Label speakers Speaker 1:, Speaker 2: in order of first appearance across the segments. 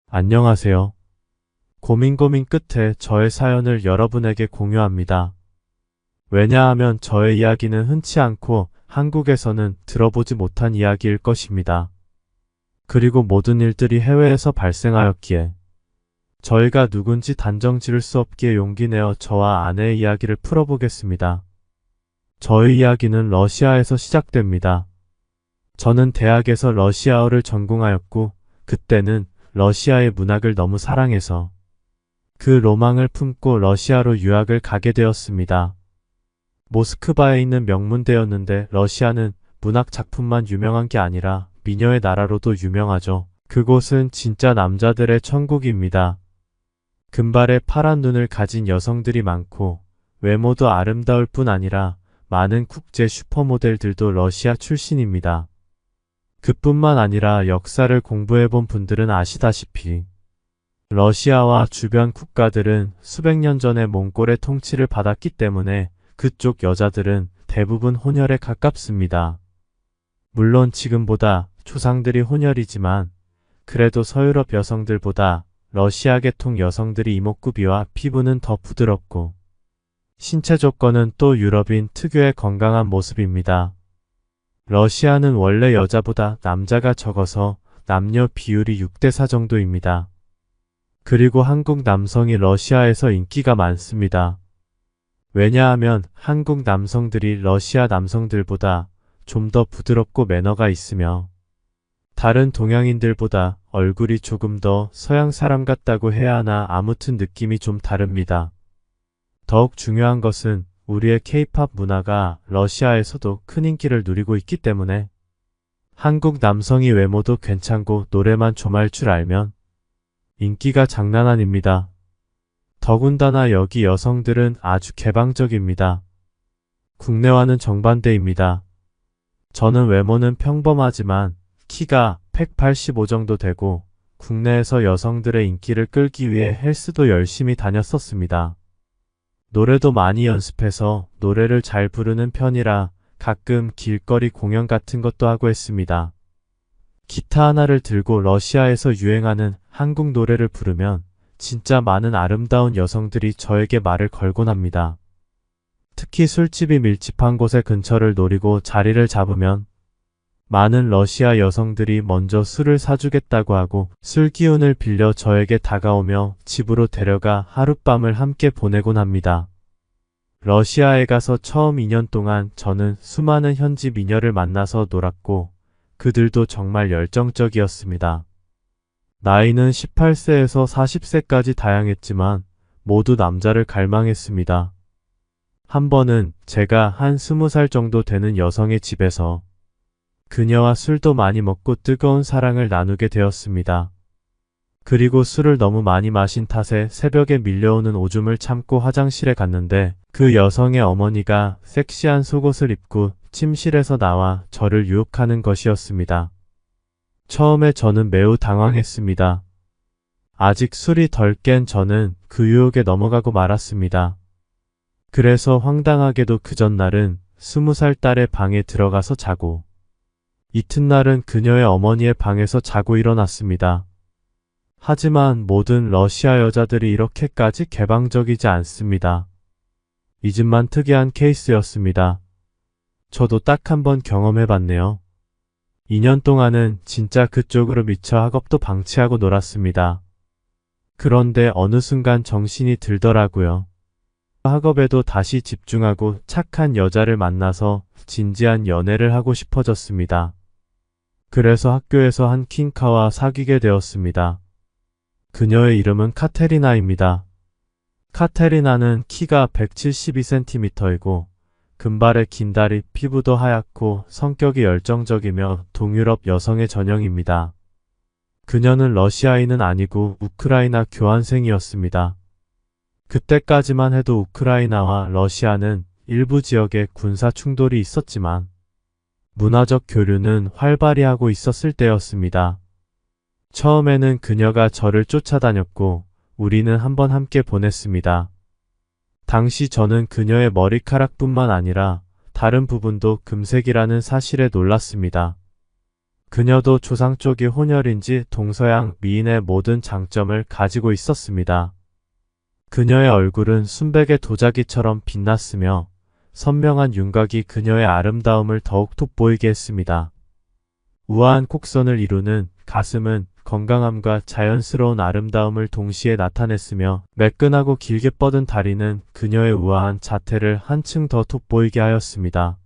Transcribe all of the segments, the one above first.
Speaker 1: 안녕하세요. 고민 끝에 저의 사연을 여러분에게 공유합니다. 왜냐하면 저의 이야기는 흔치 않고 한국에서는 들어보지 못한 이야기일 것입니다. 그리고 모든 일들이 해외에서 발생하였기에 저희가 누군지 단정 지을 수 없기에 용기 내어 저와 아내의 이야기를 풀어보겠습니다. 저의 이야기는 러시아에서 시작됩니다. 저는 대학에서 러시아어를 전공하였고 그때는 러시아의 문학을 너무 사랑해서 그 로망을 품고 러시아로 유학을 가게 되었습니다. 모스크바에 있는 명문대였는데 러시아는 문학 작품만 유명한 게 아니라 미녀의 나라로도 유명하죠. 그곳은 진짜 남자들의 천국입니다. 금발의 파란 눈을 가진 여성들이 많고 외모도 아름다울 뿐 아니라 많은 국제 슈퍼모델들도 러시아 출신입니다. 그뿐만 아니라 역사를 공부해본 분들은 아시다시피 러시아와 주변 국가들은 수백 년 전에 몽골의 통치를 받았기 때문에 그쪽 여자들은 대부분 혼혈에 가깝습니다. 물론 지금보다 조상들이 혼혈이지만 그래도 서유럽 여성들보다 러시아 계통 여성들이 이목구비와 피부는 더 부드럽고 신체 조건은 또 유럽인 특유의 건강한 모습입니다. 러시아는 원래 여자보다 남자가 적어서 남녀 비율이 6대4 정도입니다. 그리고 한국 남성이 러시아에서 인기가 많습니다. 왜냐하면 한국 남성들이 러시아 남성들보다 좀 더 부드럽고 매너가 있으며 다른 동양인들보다 얼굴이 조금 더 서양 사람 같다고 해야 하나 아무튼 느낌이 좀 다릅니다. 더욱 중요한 것은 우리의 K-팝 문화가 러시아에서도 큰 인기를 누리고 있기 때문에 한국 남성이 외모도 괜찮고 노래만 좀 할 줄 알면 인기가 장난 아닙니다. 더군다나 여기 여성들은 아주 개방적입니다. 국내와는 정반대입니다. 저는 외모는 평범하지만 키가 185 정도 되고 국내에서 여성들의 인기를 끌기 위해 헬스도 열심히 다녔었습니다. 노래도 많이 연습해서 노래를 잘 부르는 편이라 가끔 길거리 공연 같은 것도 하고 했습니다. 기타 하나를 들고 러시아에서 유행하는 한국 노래를 부르면 진짜 많은 아름다운 여성들이 저에게 말을 걸곤 합니다. 특히 술집이 밀집한 곳의 근처를 노리고 자리를 잡으면 많은 러시아 여성들이 먼저 술을 사주겠다고 하고 술 기운을 빌려 저에게 다가오며 집으로 데려가 하룻밤을 함께 보내곤 합니다. 러시아에 가서 처음 2년 동안 저는 수많은 현지 미녀를 만나서 놀았고 그들도 정말 열정적이었습니다. 나이는 18세에서 40세까지 다양했지만 모두 남자를 갈망했습니다. 한 번은 제가 한 20살 정도 되는 여성의 집에서 그녀와 술도 많이 먹고 뜨거운 사랑을 나누게 되었습니다. 그리고 술을 너무 많이 마신 탓에 새벽에 밀려오는 오줌을 참고 화장실에 갔는데 그 여성의 어머니가 섹시한 속옷을 입고 침실에서 나와 저를 유혹하는 것이었습니다. 처음에 저는 매우 당황했습니다. 아직 술이 덜 깬 저는 그 유혹에 넘어가고 말았습니다. 그래서 황당하게도 그 전날은 20살 딸의 방에 들어가서 자고 이튿날은 그녀의 어머니의 방에서 자고 일어났습니다. 하지만 모든 러시아 여자들이 이렇게까지 개방적이지 않습니다. 이 집만 특이한 케이스였습니다. 저도 딱 한 번 경험해봤네요. 2년 동안은 진짜 그쪽으로 미쳐 학업도 방치하고 놀았습니다. 그런데 어느 순간 정신이 들더라고요. 학업에도 다시 집중하고 착한 여자를 만나서 진지한 연애를 하고 싶어졌습니다. 그래서 학교에서 한 킹카와 사귀게 되었습니다. 그녀의 이름은 카테리나입니다. 카테리나는 키가 172cm이고 금발의 긴 다리, 피부도 하얗고 성격이 열정적이며 동유럽 여성의 전형입니다. 그녀는 러시아인은 아니고 우크라이나 교환생이었습니다. 그때까지만 해도 우크라이나와 러시아는 일부 지역에 군사 충돌이 있었지만 문화적 교류는 활발히 하고 있었을 때였습니다. 처음에는 그녀가 저를 쫓아다녔고 우리는 한번 함께 보냈습니다. 당시 저는 그녀의 머리카락뿐만 아니라 다른 부분도 금색이라는 사실에 놀랐습니다. 그녀도 조상 쪽이 혼혈인지 동서양 미인의 모든 장점을 가지고 있었습니다. 그녀의 얼굴은 순백의 도자기처럼 빛났으며 선명한 윤곽이 그녀의 아름다움을 더욱 돋보이게 했습니다. 우아한 곡선을 이루는 가슴은 건강함과 자연스러운 아름다움을 동시에 나타냈으며 매끈하고 길게 뻗은 다리는 그녀의 우아한 자태를 한층 더 돋보이게 하였습니다.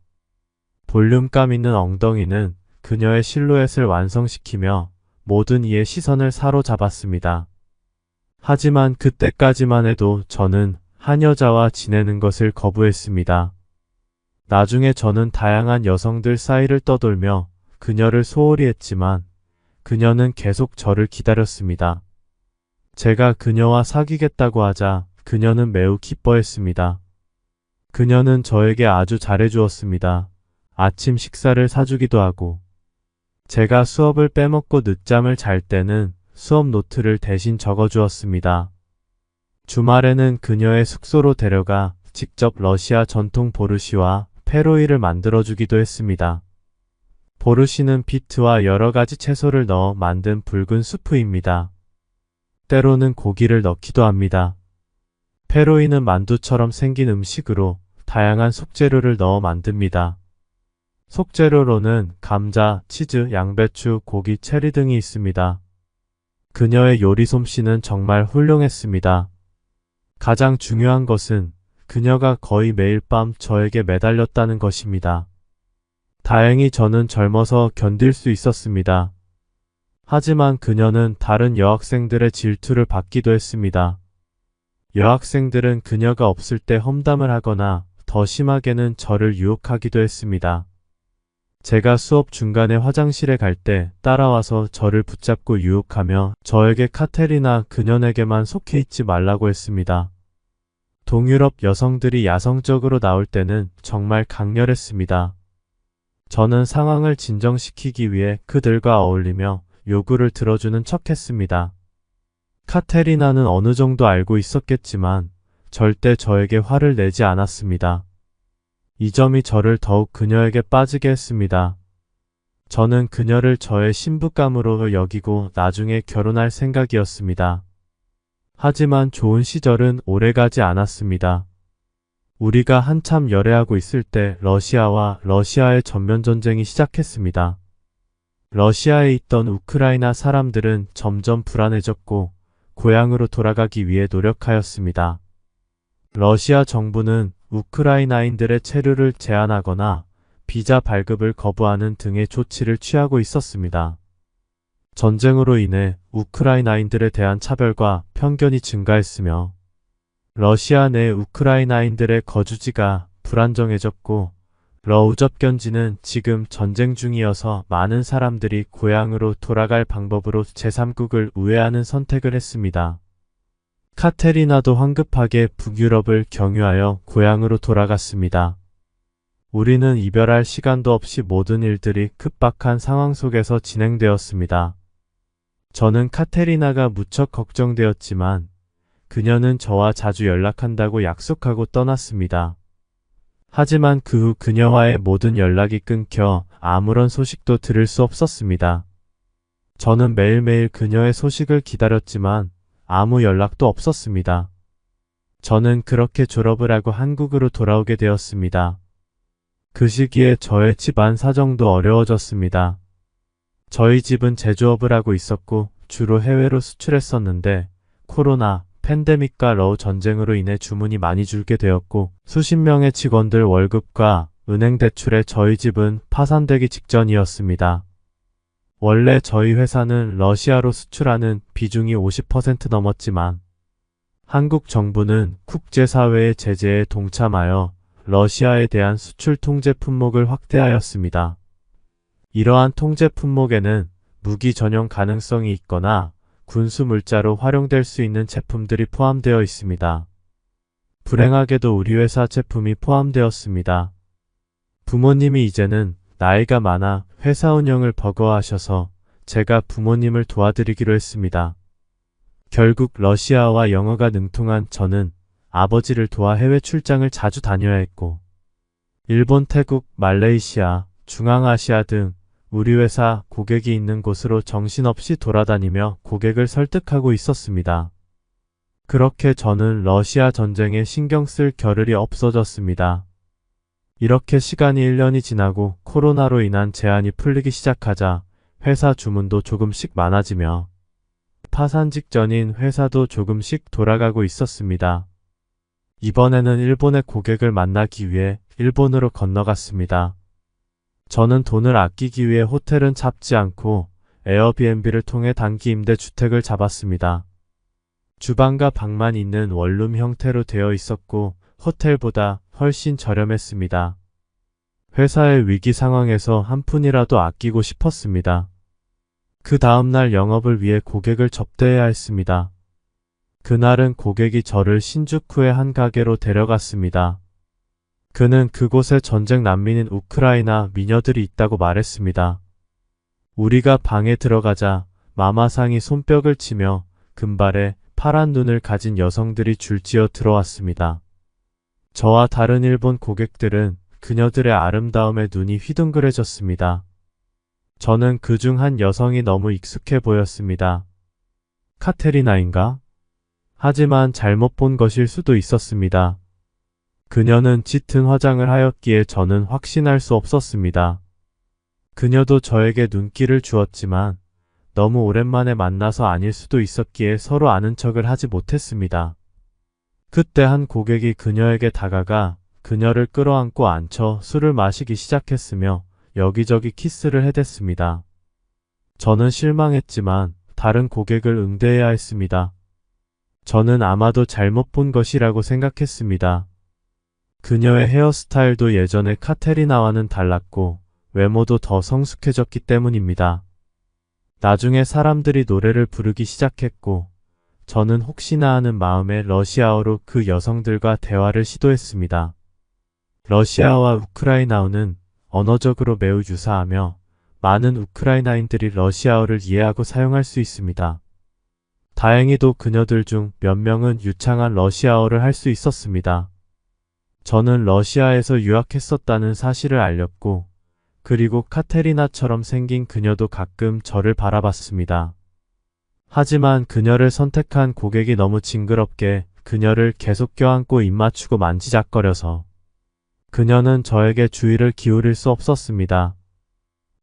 Speaker 1: 볼륨감 있는 엉덩이는 그녀의 실루엣을 완성시키며 모든 이의 시선을 사로잡았습니다. 하지만 그때까지만 해도 저는 한 여자와 지내는 것을 거부했습니다. 나중에 저는 다양한 여성들 사이를 떠돌며 그녀를 소홀히 했지만 그녀는 계속 저를 기다렸습니다. 제가 그녀와 사귀겠다고 하자 그녀는 매우 기뻐했습니다. 그녀는 저에게 아주 잘해주었습니다. 아침 식사를 사주기도 하고 제가 수업을 빼먹고 늦잠을 잘 때는 수업 노트를 대신 적어주었습니다. 주말에는 그녀의 숙소로 데려가 직접 러시아 전통 보르시와 페로이를 만들어주기도 했습니다. 보르시는 비트와 여러 가지 채소를 넣어 만든 붉은 수프입니다. 때로는 고기를 넣기도 합니다. 페로이는 만두처럼 생긴 음식으로 다양한 속재료를 넣어 만듭니다. 속재료로는 감자, 치즈, 양배추, 고기, 체리 등이 있습니다. 그녀의 요리 솜씨는 정말 훌륭했습니다. 가장 중요한 것은 그녀가 거의 매일 밤 저에게 매달렸다는 것입니다. 다행히 저는 젊어서 견딜 수 있었습니다. 하지만 그녀는 다른 여학생들의 질투를 받기도 했습니다. 여학생들은 그녀가 없을 때 험담을 하거나 더 심하게는 저를 유혹하기도 했습니다. 제가 수업 중간에 화장실에 갈 때 따라와서 저를 붙잡고 유혹하며 저에게 카테리나 그녀에게만 속해 있지 말라고 했습니다. 동유럽 여성들이 야성적으로 나올 때는 정말 강렬했습니다. 저는 상황을 진정시키기 위해 그들과 어울리며 요구를 들어주는 척했습니다. 카테리나는 어느 정도 알고 있었겠지만 절대 저에게 화를 내지 않았습니다. 이 점이 저를 더욱 그녀에게 빠지게 했습니다. 저는 그녀를 저의 신부감으로 여기고 나중에 결혼할 생각이었습니다. 하지만 좋은 시절은 오래가지 않았습니다. 우리가 한참 열애하고 있을 때 러시아와 러시아의 전면전쟁이 시작했습니다. 러시아에 있던 우크라이나 사람들은 점점 불안해졌고 고향으로 돌아가기 위해 노력하였습니다. 러시아 정부는 우크라이나인들의 체류를 제한하거나 비자 발급을 거부하는 등의 조치를 취하고 있었습니다. 전쟁으로 인해 우크라이나인들에 대한 차별과 편견이 증가했으며 러시아 내 우크라이나인들의 거주지가 불안정해졌고 러우접견지는 지금 전쟁 중이어서 많은 사람들이 고향으로 돌아갈 방법으로 제3국을 우회하는 선택을 했습니다. 카테리나도 황급하게 북유럽을 경유하여 고향으로 돌아갔습니다. 우리는 이별할 시간도 없이 모든 일들이 급박한 상황 속에서 진행되었습니다. 저는 카테리나가 무척 걱정되었지만 그녀는 저와 자주 연락한다고 약속하고 떠났습니다. 하지만 그 후 그녀와의 모든 연락이 끊겨 아무런 소식도 들을 수 없었습니다. 저는 매일매일 그녀의 소식을 기다렸지만 아무 연락도 없었습니다. 저는 그렇게 졸업을 하고 한국으로 돌아오게 되었습니다. 그 시기에 저의 집안 사정도 어려워졌습니다. 저희 집은 제조업을 하고 있었고 주로 해외로 수출했었는데 코로나, 팬데믹과 러우 전쟁으로 인해 주문이 많이 줄게 되었고 수십 명의 직원들 월급과 은행 대출에 저희 집은 파산되기 직전이었습니다. 원래 저희 회사는 러시아로 수출하는 비중이 50% 넘었지만 한국 정부는 국제사회의 제재에 동참하여 러시아에 대한 수출 통제 품목을 확대하였습니다. 이러한 통제 품목에는 무기 전용 가능성이 있거나 군수 물자로 활용될 수 있는 제품들이 포함되어 있습니다. 불행하게도 우리 회사 제품이 포함되었습니다. 부모님이 이제는 나이가 많아 회사 운영을 버거워하셔서 제가 부모님을 도와드리기로 했습니다. 결국 러시아와 영어가 능통한 저는 아버지를 도와 해외 출장을 자주 다녀야 했고 일본, 태국, 말레이시아, 중앙아시아 등 우리 회사 고객이 있는 곳으로 정신없이 돌아다니며 고객을 설득하고 있었습니다. 그렇게 저는 러시아 전쟁에 신경 쓸 겨를이 없어졌습니다. 이렇게 시간이 1년이 지나고 코로나로 인한 제한이 풀리기 시작하자 회사 주문도 조금씩 많아지며 파산 직전인 회사도 조금씩 돌아가고 있었습니다. 이번에는 일본의 고객을 만나기 위해 일본으로 건너갔습니다. 저는 돈을 아끼기 위해 호텔은 잡지 않고 에어비앤비를 통해 단기 임대 주택을 잡았습니다. 주방과 방만 있는 원룸 형태로 되어 있었고 호텔보다 훨씬 저렴했습니다. 회사의 위기 상황에서 한 푼이라도 아끼고 싶었습니다. 그 다음날 영업을 위해 고객을 접대해야 했습니다. 그날은 고객이 저를 신주쿠의 한 가게로 데려갔습니다. 그는 그곳에 전쟁 난민인 우크라이나 미녀들이 있다고 말했습니다. 우리가 방에 들어가자 마마상이 손뼉을 치며 금발에 파란 눈을 가진 여성들이 줄지어 들어왔습니다. 저와 다른 일본 고객들은 그녀들의 아름다움에 눈이 휘둥그레졌습니다. 저는 그중 한 여성이 너무 익숙해 보였습니다. 카테리나인가? 하지만 잘못 본 것일 수도 있었습니다. 그녀는 짙은 화장을 하였기에 저는 확신할 수 없었습니다. 그녀도 저에게 눈길을 주었지만 너무 오랜만에 만나서 아닐 수도 있었기에 서로 아는 척을 하지 못했습니다. 그때 한 고객이 그녀에게 다가가 그녀를 끌어안고 앉혀 술을 마시기 시작했으며 여기저기 키스를 해댔습니다. 저는 실망했지만 다른 고객을 응대해야 했습니다. 저는 아마도 잘못 본 것이라고 생각했습니다. 그녀의 헤어스타일도 예전의 카테리나와는 달랐고 외모도 더 성숙해졌기 때문입니다. 나중에 사람들이 노래를 부르기 시작했고 저는 혹시나 하는 마음에 러시아어로 그 여성들과 대화를 시도했습니다. 러시아와 우크라이나어는 언어적으로 매우 유사하며 많은 우크라이나인들이 러시아어를 이해하고 사용할 수 있습니다. 다행히도 그녀들 중 몇 명은 유창한 러시아어를 할 수 있었습니다. 저는 러시아에서 유학했었다는 사실을 알렸고 그리고 카테리나처럼 생긴 그녀도 가끔 저를 바라봤습니다. 하지만 그녀를 선택한 고객이 너무 징그럽게 그녀를 계속 껴안고 입맞추고 만지작거려서 그녀는 저에게 주의를 기울일 수 없었습니다.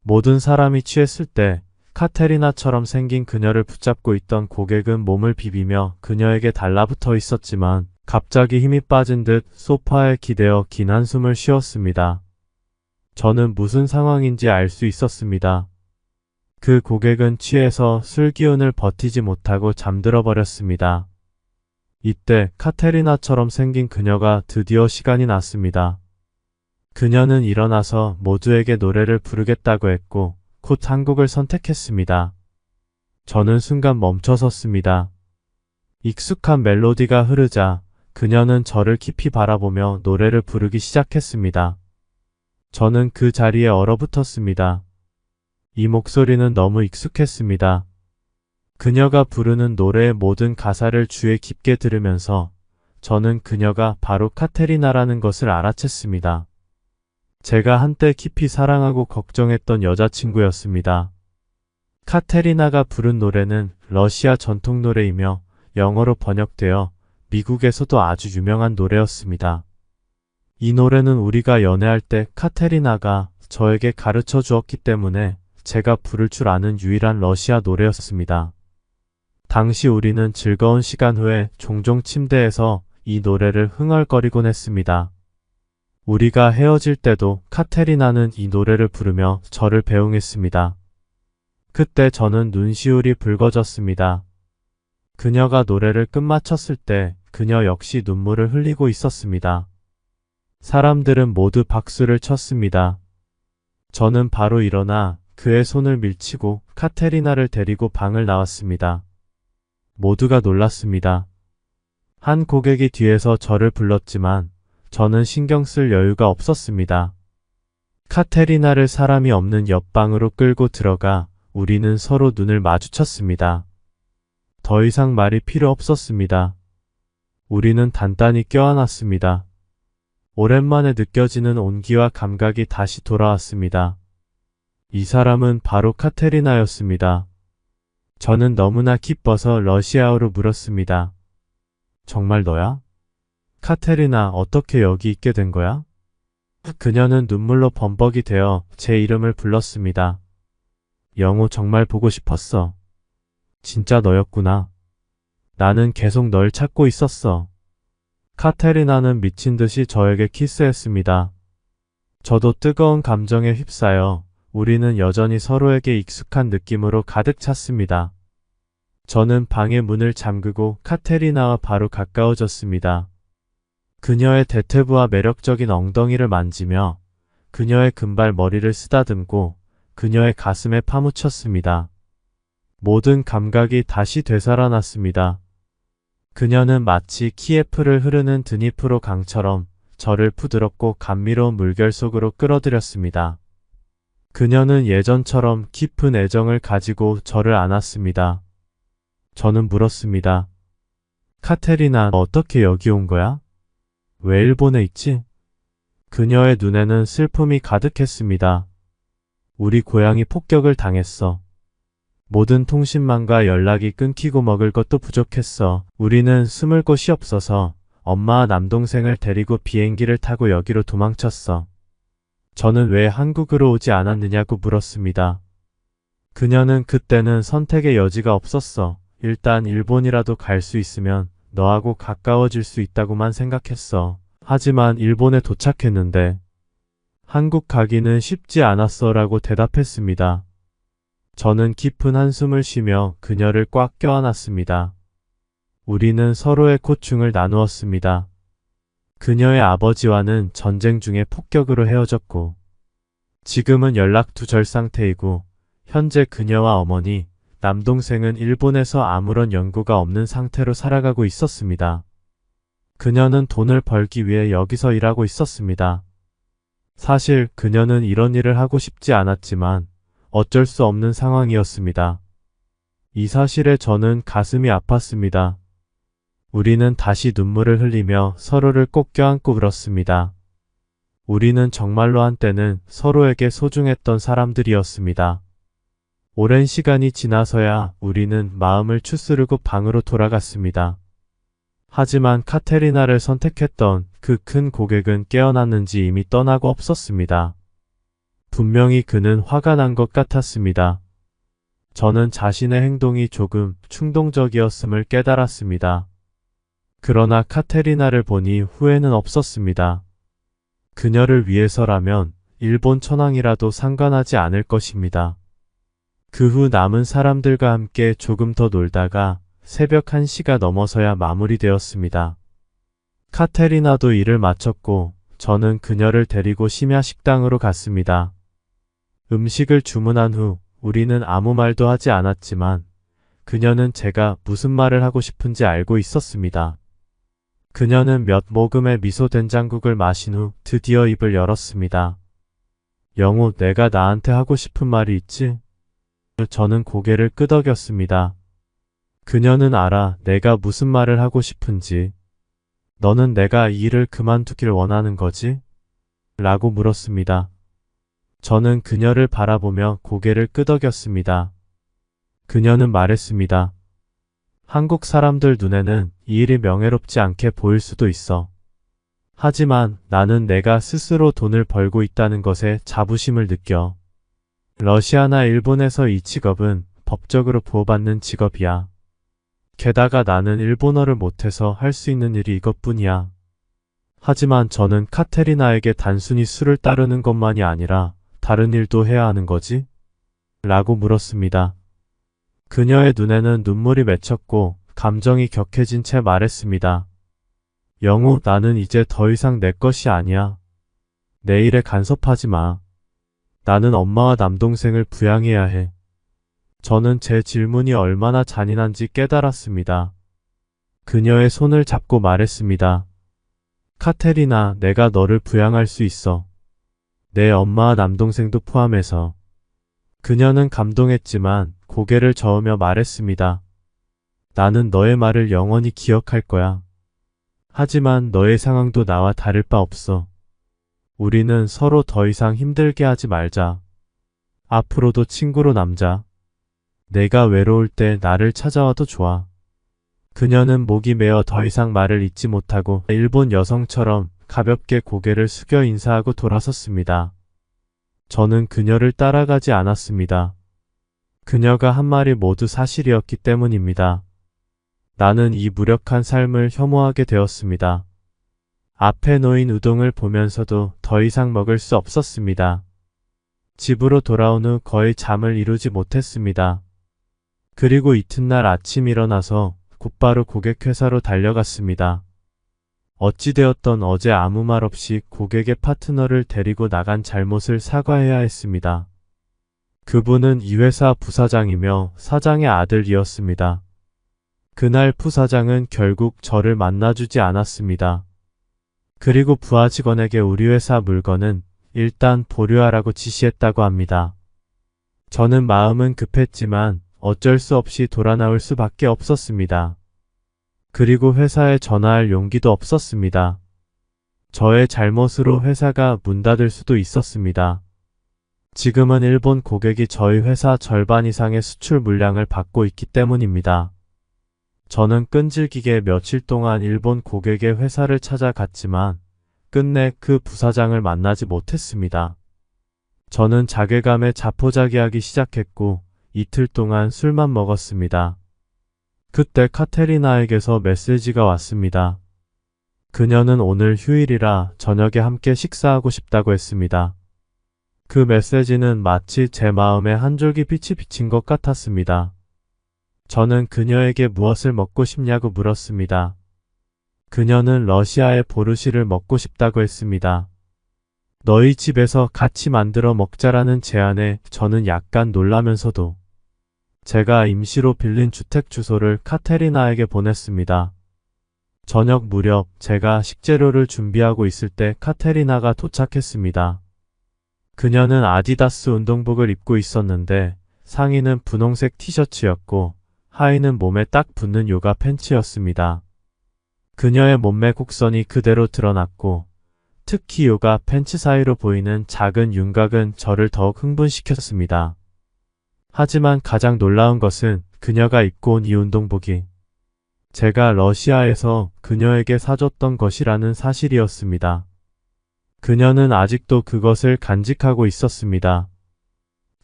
Speaker 1: 모든 사람이 취했을 때 카테리나처럼 생긴 그녀를 붙잡고 있던 고객은 몸을 비비며 그녀에게 달라붙어 있었지만 갑자기 힘이 빠진 듯 소파에 기대어 긴 한숨을 쉬었습니다. 저는 무슨 상황인지 알 수 있었습니다. 그 고객은 취해서 술 기운을 버티지 못하고 잠들어 버렸습니다. 이때 카테리나처럼 생긴 그녀가 드디어 시간이 났습니다. 그녀는 일어나서 모두에게 노래를 부르겠다고 했고 곧 한 곡을 선택했습니다. 저는 순간 멈춰섰습니다. 익숙한 멜로디가 흐르자 그녀는 저를 깊이 바라보며 노래를 부르기 시작했습니다. 저는 그 자리에 얼어붙었습니다. 이 목소리는 너무 익숙했습니다. 그녀가 부르는 노래의 모든 가사를 귀에 깊게 들으면서 저는 그녀가 바로 카테리나라는 것을 알아챘습니다. 제가 한때 깊이 사랑하고 걱정했던 여자친구였습니다. 카테리나가 부른 노래는 러시아 전통 노래이며 영어로 번역되어 미국에서도 아주 유명한 노래였습니다. 이 노래는 우리가 연애할 때 카테리나가 저에게 가르쳐 주었기 때문에 제가 부를 줄 아는 유일한 러시아 노래였습니다. 당시 우리는 즐거운 시간 후에 종종 침대에서 이 노래를 흥얼거리곤 했습니다. 우리가 헤어질 때도 카테리나는 이 노래를 부르며 저를 배웅했습니다. 그때 저는 눈시울이 붉어졌습니다. 그녀가 노래를 끝마쳤을 때 그녀 역시 눈물을 흘리고 있었습니다. 사람들은 모두 박수를 쳤습니다. 저는 바로 일어나 그의 손을 밀치고 카테리나를 데리고 방을 나왔습니다. 모두가 놀랐습니다. 한 고객이 뒤에서 저를 불렀지만 저는 신경 쓸 여유가 없었습니다. 카테리나를 사람이 없는 옆방으로 끌고 들어가 우리는 서로 눈을 마주쳤습니다. 더 이상 말이 필요 없었습니다. 우리는 단단히 껴안았습니다. 오랜만에 느껴지는 온기와 감각이 다시 돌아왔습니다. 이 사람은 바로 카테리나였습니다. 저는 너무나 기뻐서 러시아어로 물었습니다. 정말 너야? 카테리나, 어떻게 여기 있게 된 거야? 그녀는 눈물로 범벅이 되어 제 이름을 불렀습니다. 영호, 정말 보고 싶었어. 진짜 너였구나. 나는 계속 널 찾고 있었어. 카테리나는 미친 듯이 저에게 키스했습니다. 저도 뜨거운 감정에 휩싸여 우리는 여전히 서로에게 익숙한 느낌으로 가득 찼습니다. 저는 방의 문을 잠그고 카테리나와 바로 가까워졌습니다. 그녀의 대퇴부와 매력적인 엉덩이를 만지며 그녀의 금발 머리를 쓰다듬고 그녀의 가슴에 파묻혔습니다. 모든 감각이 다시 되살아났습니다. 그녀는 마치 키예프를 흐르는 드니프로 강처럼 저를 부드럽고 감미로운 물결 속으로 끌어들였습니다. 그녀는 예전처럼 깊은 애정을 가지고 저를 안았습니다. 저는 물었습니다. 카테리나, 너 어떻게 여기 온 거야? 왜 일본에 있지? 그녀의 눈에는 슬픔이 가득했습니다. 우리 고향이 폭격을 당했어. 모든 통신망과 연락이 끊기고 먹을 것도 부족했어. 우리는 숨을 곳이 없어서 엄마와 남동생을 데리고 비행기를 타고 여기로 도망쳤어. 저는 왜 한국으로 오지 않았느냐고 물었습니다. 그녀는 그때는 선택의 여지가 없었어. 일단 일본이라도 갈 수 있으면 너하고 가까워질 수 있다고만 생각했어. 하지만 일본에 도착했는데 한국 가기는 쉽지 않았어 라고 대답했습니다. 저는 깊은 한숨을 쉬며 그녀를 꽉 껴안았습니다. 우리는 서로의 고충을 나누었습니다. 그녀의 아버지와는 전쟁 중에 폭격으로 헤어졌고 지금은 연락 두절 상태이고 현재 그녀와 어머니, 남동생은 일본에서 아무런 연고가 없는 상태로 살아가고 있었습니다. 그녀는 돈을 벌기 위해 여기서 일하고 있었습니다. 사실 그녀는 이런 일을 하고 싶지 않았지만 어쩔 수 없는 상황이었습니다. 이 사실에 저는 가슴이 아팠습니다. 우리는 다시 눈물을 흘리며 서로를 꼭 껴안고 울었습니다. 우리는 정말로 한때는 서로에게 소중했던 사람들이었습니다. 오랜 시간이 지나서야 우리는 마음을 추스르고 방으로 돌아갔습니다. 하지만 카테리나를 선택했던 그 큰 고객은 깨어났는지 이미 떠나고 없었습니다. 분명히 그는 화가 난 것 같았습니다. 저는 자신의 행동이 조금 충동적이었음을 깨달았습니다. 그러나 카테리나를 보니 후회는 없었습니다. 그녀를 위해서라면 일본 천황이라도 상관하지 않을 것입니다. 그 후 남은 사람들과 함께 조금 더 놀다가 새벽 1시가 넘어서야 마무리되었습니다. 카테리나도 일을 마쳤고 저는 그녀를 데리고 심야 식당으로 갔습니다. 음식을 주문한 후 우리는 아무 말도 하지 않았지만 그녀는 제가 무슨 말을 하고 싶은지 알고 있었습니다. 그녀는 몇 모금의 미소 된장국을 마신 후 드디어 입을 열었습니다. 영호, 내가 나한테 하고 싶은 말이 있지? 저는 고개를 끄덕였습니다. 그녀는 알아, 내가 무슨 말을 하고 싶은지. 너는 내가 이 일을 그만두길 원하는 거지? 라고 물었습니다. 저는 그녀를 바라보며 고개를 끄덕였습니다. 그녀는 말했습니다. 한국 사람들 눈에는 이 일이 명예롭지 않게 보일 수도 있어. 하지만 나는 내가 스스로 돈을 벌고 있다는 것에 자부심을 느껴. 러시아나 일본에서 이 직업은 법적으로 보호받는 직업이야. 게다가 나는 일본어를 못해서 할 수 있는 일이 이것뿐이야. 하지만 저는 카테리나에게 단순히 술을 따르는 것만이 아니라 다른 일도 해야 하는 거지? 라고 물었습니다. 그녀의 눈에는 눈물이 맺혔고 감정이 격해진 채 말했습니다. 영호, 나는 이제 더 이상 내 것이 아니야. 내 일에 간섭하지 마. 나는 엄마와 남동생을 부양해야 해. 저는 제 질문이 얼마나 잔인한지 깨달았습니다. 그녀의 손을 잡고 말했습니다. 카테리나, 내가 너를 부양할 수 있어. 내 엄마와 남동생도 포함해서. 그녀는 감동했지만 고개를 저으며 말했습니다. 나는 너의 말을 영원히 기억할 거야. 하지만 너의 상황도 나와 다를 바 없어. 우리는 서로 더 이상 힘들게 하지 말자. 앞으로도 친구로 남자. 내가 외로울 때 나를 찾아와도 좋아. 그녀는 목이 메어 더 이상 말을 잇지 못하고 일본 여성처럼 가볍게 고개를 숙여 인사하고 돌아섰습니다. 저는 그녀를 따라가지 않았습니다. 그녀가 한 말이 모두 사실이었기 때문입니다. 나는 이 무력한 삶을 혐오하게 되었습니다. 앞에 놓인 우동을 보면서도 더 이상 먹을 수 없었습니다. 집으로 돌아온 후 거의 잠을 이루지 못했습니다. 그리고 이튿날 아침 일어나서 곧바로 고객회사로 달려갔습니다. 어찌되었던 어제 아무 말 없이 고객의 파트너를 데리고 나간 잘못을 사과해야 했습니다. 그분은 이 회사 부사장이며 사장의 아들이었습니다. 그날 부사장은 결국 저를 만나주지 않았습니다. 그리고 부하 직원에게 우리 회사 물건은 일단 보류하라고 지시했다고 합니다. 저는 마음은 급했지만 어쩔 수 없이 돌아 나올 수밖에 없었습니다. 그리고 회사에 전화할 용기도 없었습니다. 저의 잘못으로 회사가 문 닫을 수도 있었습니다. 지금은 일본 고객이 저희 회사 절반 이상의 수출 물량을 받고 있기 때문입니다. 저는 끈질기게 며칠 동안 일본 고객의 회사를 찾아갔지만 끝내 그 부사장을 만나지 못했습니다. 저는 자괴감에 자포자기하기 시작했고 이틀 동안 술만 먹었습니다. 그때 카테리나에게서 메시지가 왔습니다. 그녀는 오늘 휴일이라 저녁에 함께 식사하고 싶다고 했습니다. 그 메시지는 마치 제 마음에 한 줄기 빛이 비친 것 같았습니다. 저는 그녀에게 무엇을 먹고 싶냐고 물었습니다. 그녀는 러시아의 보르시를 먹고 싶다고 했습니다. 너희 집에서 같이 만들어 먹자라는 제안에 저는 약간 놀라면서도 제가 임시로 빌린 주택 주소를 카테리나에게 보냈습니다. 저녁 무렵 제가 식재료를 준비하고 있을 때 카테리나가 도착했습니다. 그녀는 아디다스 운동복을 입고 있었는데 상의는 분홍색 티셔츠였고 하의는 몸에 딱 붙는 요가 팬츠였습니다. 그녀의 몸매 곡선이 그대로 드러났고 특히 요가 팬츠 사이로 보이는 작은 윤곽은 저를 더욱 흥분시켰습니다. 하지만 가장 놀라운 것은 그녀가 입고 온 이 운동복이 제가 러시아에서 그녀에게 사줬던 것이라는 사실이었습니다. 그녀는 아직도 그것을 간직하고 있었습니다.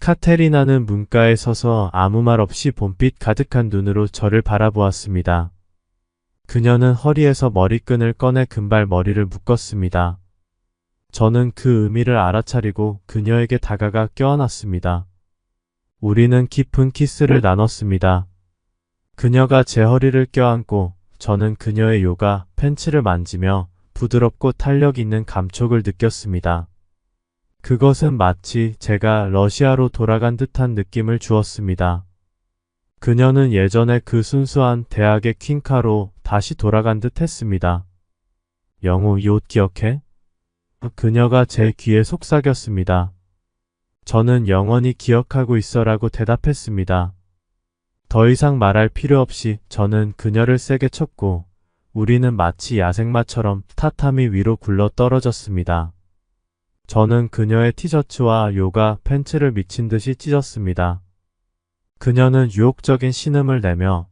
Speaker 1: 카테리나는 문가에 서서 아무 말 없이 봄빛 가득한 눈으로 저를 바라보았습니다. 그녀는 허리에서 머리끈을 꺼내 금발 머리를 묶었습니다. 저는 그 의미를 알아차리고 그녀에게 다가가 껴안았습니다. 우리는 깊은 키스를 나눴습니다. 그녀가 제 허리를 껴안고 저는 그녀의 요가 팬츠를 만지며 부드럽고 탄력 있는 감촉을 느꼈습니다. 그것은 마치 제가 러시아로 돌아간 듯한 느낌을 주었습니다. 그녀는 예전에 그 순수한 대학의 퀸카로 다시 돌아간 듯 했습니다. 영우, 이 옷 기억해? 그녀가 제 귀에 속삭였습니다. 저는 영원히 기억하고 있어라고 대답했습니다. 더 이상 말할 필요 없이 저는 그녀를 세게 쳤고 우리는 마치 야생마처럼 타타미 위로 굴러 떨어졌습니다. 저는 그녀의 티셔츠와 요가 팬츠를 미친 듯이 찢었습니다. 그녀는 유혹적인 신음을 내며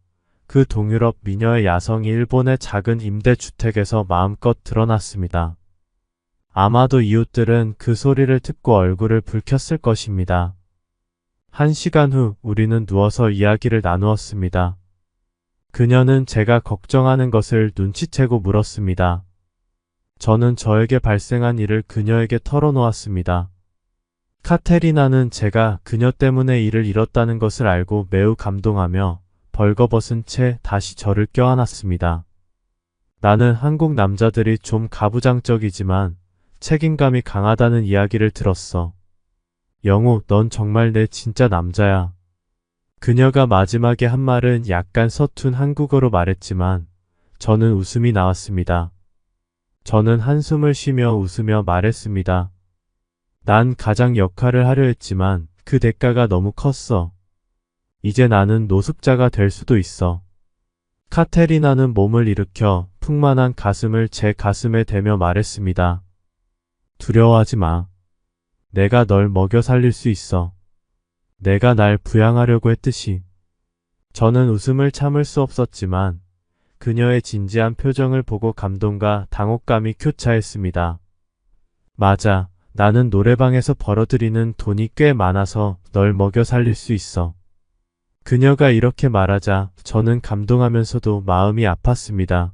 Speaker 1: 그 동유럽 미녀의 야성이 일본의 작은 임대주택에서 마음껏 드러났습니다. 아마도 이웃들은 그 소리를 듣고 얼굴을 붉혔을 것입니다. 1시간 후 우리는 누워서 이야기를 나누었습니다. 그녀는 제가 걱정하는 것을 눈치채고 물었습니다. 저는 저에게 발생한 일을 그녀에게 털어놓았습니다. 카테리나는 제가 그녀 때문에 일을 잃었다는 것을 알고 매우 감동하며 벌거벗은 채 다시 저를 껴안았습니다. 나는 한국 남자들이 좀 가부장적이지만 책임감이 강하다는 이야기를 들었어. 영우, 넌 정말 내 진짜 남자야. 그녀가 마지막에 한 말은 약간 서툰 한국어로 말했지만 저는 웃음이 나왔습니다. 저는 한숨을 쉬며 웃으며 말했습니다. 난 가장 역할을 하려 했지만 그 대가가 너무 컸어. 이제 나는 노숙자가 될 수도 있어. 카테리나는 몸을 일으켜 풍만한 가슴을 제 가슴에 대며 말했습니다. 두려워하지 마. 내가 널 먹여 살릴 수 있어. 내가 날 부양하려고 했듯이. 저는 웃음을 참을 수 없었지만 그녀의 진지한 표정을 보고 감동과 당혹감이 교차했습니다. 맞아. 나는 노래방에서 벌어들이는 돈이 꽤 많아서 널 먹여 살릴 수 있어. 그녀가 이렇게 말하자 저는 감동하면서도 마음이 아팠습니다.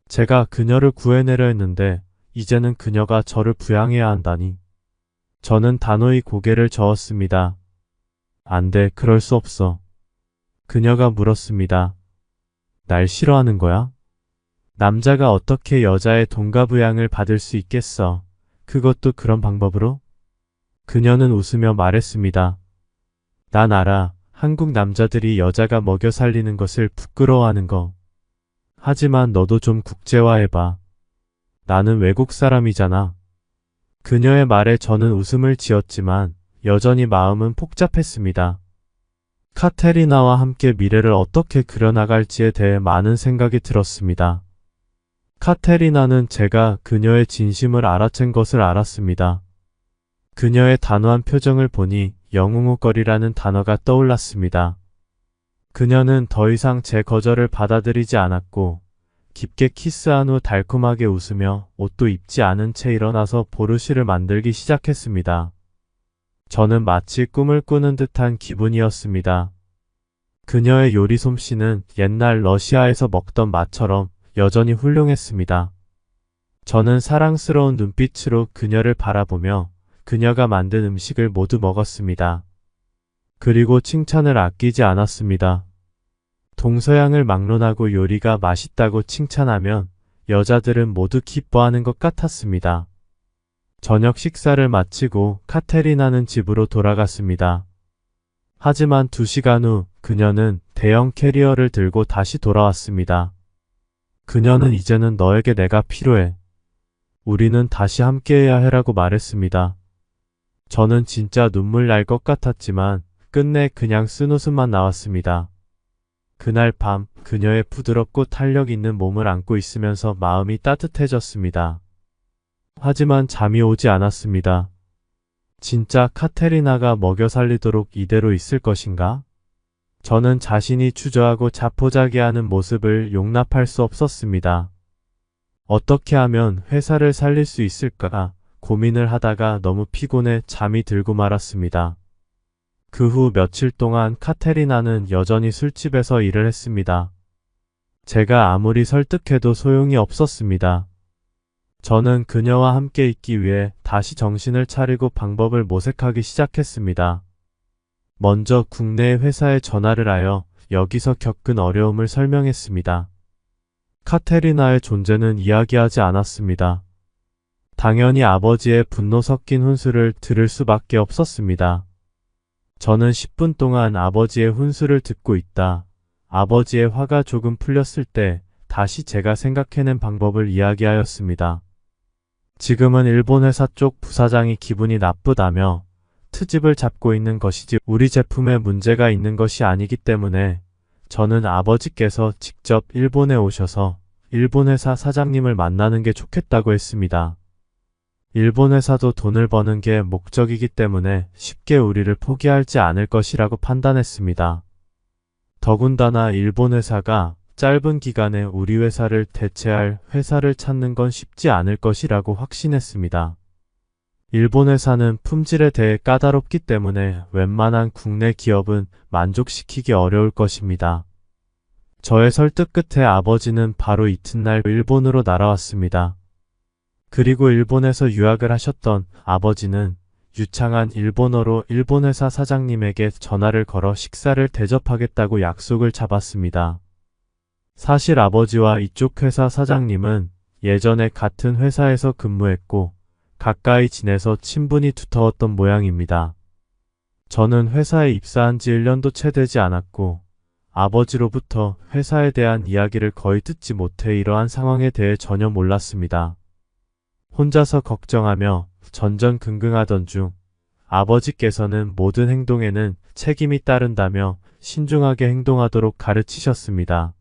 Speaker 1: 제가 그녀를 구해내려 했는데 이제는 그녀가 저를 부양해야 한다니. 저는 단호히 고개를 저었습니다. 안 돼, 그럴 수 없어. 그녀가 물었습니다. 날 싫어하는 거야? 남자가 어떻게 여자의 돈과 부양을 받을 수 있겠어? 그것도 그런 방법으로? 그녀는 웃으며 말했습니다. 난 알아. 한국 남자들이 여자가 먹여 살리는 것을 부끄러워하는 거. 하지만 너도 좀 국제화해봐. 나는 외국 사람이잖아. 그녀의 말에 저는 웃음을 지었지만 여전히 마음은 복잡했습니다. 카테리나와 함께 미래를 어떻게 그려나갈지에 대해 많은 생각이 들었습니다. 카테리나는 제가 그녀의 진심을 알아챈 것을 알았습니다. 그녀의 단호한 표정을 보니 영웅우거리라는 단어가 떠올랐습니다. 그녀는 더 이상 제 거절을 받아들이지 않았고 깊게 키스한 후 달콤하게 웃으며 옷도 입지 않은 채 일어나서 보르시를 만들기 시작했습니다. 저는 마치 꿈을 꾸는 듯한 기분이었습니다. 그녀의 요리 솜씨는 옛날 러시아에서 먹던 맛처럼 여전히 훌륭했습니다. 저는 사랑스러운 눈빛으로 그녀를 바라보며 그녀가 만든 음식을 모두 먹었습니다. 그리고 칭찬을 아끼지 않았습니다. 동서양을 막론하고 요리가 맛있다고 칭찬하면 여자들은 모두 기뻐하는 것 같았습니다. 저녁 식사를 마치고 카테리나는 집으로 돌아갔습니다. 하지만 2시간 후 그녀는 대형 캐리어를 들고 다시 돌아왔습니다. 그녀는 이제는 너에게 내가 필요해. 우리는 다시 함께해야 해라고 말했습니다. 저는 진짜 눈물 날 것 같았지만 끝내 그냥 쓴웃음만 나왔습니다. 그날 밤 그녀의 부드럽고 탄력 있는 몸을 안고 있으면서 마음이 따뜻해졌습니다. 하지만 잠이 오지 않았습니다. 진짜 카테리나가 먹여 살리도록 이대로 있을 것인가? 저는 자신이 주저하고 자포자기하는 모습을 용납할 수 없었습니다. 어떻게 하면 회사를 살릴 수 있을까 고민을 하다가 너무 피곤해 잠이 들고 말았습니다. 그 후 며칠 동안 카테리나는 여전히 술집에서 일을 했습니다. 제가 아무리 설득해도 소용이 없었습니다. 저는 그녀와 함께 있기 위해 다시 정신을 차리고 방법을 모색하기 시작했습니다. 먼저 국내 회사에 전화를 하여 여기서 겪은 어려움을 설명했습니다. 카테리나의 존재는 이야기하지 않았습니다. 당연히 아버지의 분노 섞인 훈수를 들을 수밖에 없었습니다. 저는 10분 동안 아버지의 훈수를 듣고 있다. 아버지의 화가 조금 풀렸을 때 다시 제가 생각해낸 방법을 이야기하였습니다. 지금은 일본 회사 쪽 부사장이 기분이 나쁘다며 트집을 잡고 있는 것이지 우리 제품에 문제가 있는 것이 아니기 때문에 저는 아버지께서 직접 일본에 오셔서 일본 회사 사장님을 만나는 게 좋겠다고 했습니다. 일본 회사도 돈을 버는 게 목적이기 때문에 쉽게 우리를 포기하지 않을 것이라고 판단했습니다. 더군다나 일본 회사가 짧은 기간에 우리 회사를 대체할 회사를 찾는 건 쉽지 않을 것이라고 확신했습니다. 일본 회사는 품질에 대해 까다롭기 때문에 웬만한 국내 기업은 만족시키기 어려울 것입니다. 저의 설득 끝에 아버지는 바로 이튿날 일본으로 날아왔습니다. 그리고 일본에서 유학을 하셨던 아버지는 유창한 일본어로 일본 회사 사장님에게 전화를 걸어 식사를 대접하겠다고 약속을 잡았습니다. 사실 아버지와 이쪽 회사 사장님은 예전에 같은 회사에서 근무했고 가까이 지내서 친분이 두터웠던 모양입니다. 저는 회사에 입사한 지 1년도 채 되지 않았고 아버지로부터 회사에 대한 이야기를 거의 듣지 못해 이러한 상황에 대해 전혀 몰랐습니다. 혼자서 걱정하며 전전긍긍하던 중 아버지께서는 모든 행동에는 책임이 따른다며 신중하게 행동하도록 가르치셨습니다.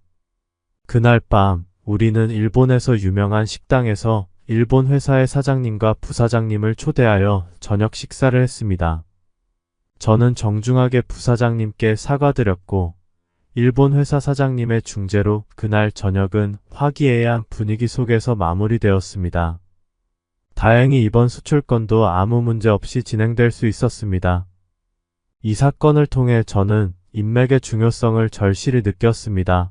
Speaker 1: 그날 밤 우리는 일본에서 유명한 식당에서 일본 회사의 사장님과 부사장님을 초대하여 저녁 식사를 했습니다. 저는 정중하게 부사장님께 사과드렸고 일본 회사 사장님의 중재로 그날 저녁은 화기애애한 분위기 속에서 마무리되었습니다. 다행히 이번 수출건도 아무 문제 없이 진행될 수 있었습니다. 이 사건을 통해 저는 인맥의 중요성을 절실히 느꼈습니다.